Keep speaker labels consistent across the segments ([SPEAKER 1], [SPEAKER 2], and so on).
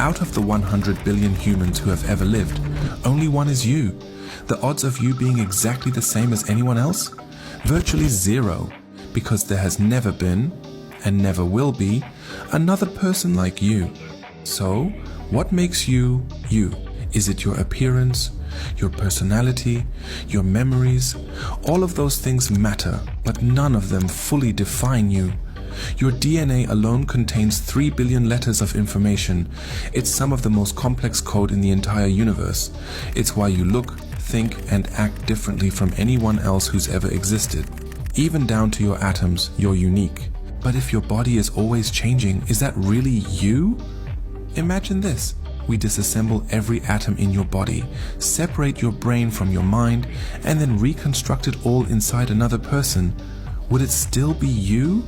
[SPEAKER 1] Out of the 100 billion humans who have ever lived, only one is you. The odds of you being exactly the same as anyone else? Virtually zero, because there has never been, and never will be, another person like you. So, what makes you, you? Is it your appearance, your personality, your memories? All of those things matter, but none of them fully define you. Your DNA alone contains 3 billion letters of information. It's some of the most complex code in the entire universe. It's why you look, think, and act differently from anyone else who's ever existed. Even down to your atoms, you're unique. But if your body is always changing, is that really you? Imagine this. We disassemble every atom in your body, separate your brain from your mind, and then reconstruct it all inside another person. Would it still be you?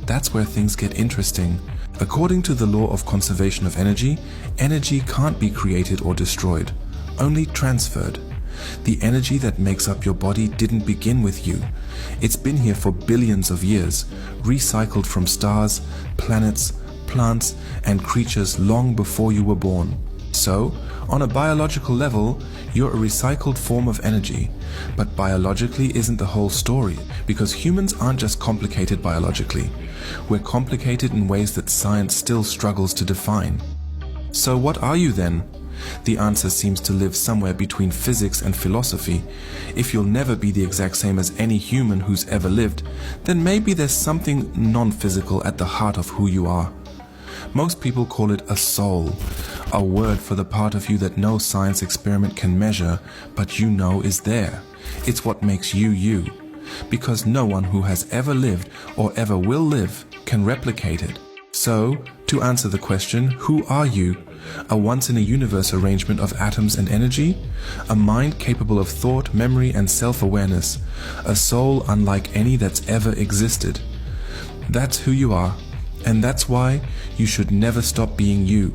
[SPEAKER 1] That's where things get interesting. According to the law of conservation of energy, energy can't be created or destroyed, only transferred. The energy that makes up your body didn't begin with you. It's been here for billions of years, recycled from stars, planets, plants, and creatures long before you were born. So, on a biological level, you're a recycled form of energy. But biologically isn't the whole story, because humans aren't just complicated biologically. We're complicated in ways that science still struggles to define. So what are you then? The answer seems to live somewhere between physics and philosophy. If you'll never be the exact same as any human who's ever lived, then maybe there's something non-physical at the heart of who you are. Most people call it a soul, a word for the part of you that no science experiment can measure, but you know is there. It's what makes you you, because no one who has ever lived or ever will live can replicate it. So, to answer the question, who are you? A once-in-a-universe arrangement of atoms and energy? A mind capable of thought, memory, and self-awareness? A soul unlike any that's ever existed? That's who you are, and that's why you should never stop being you.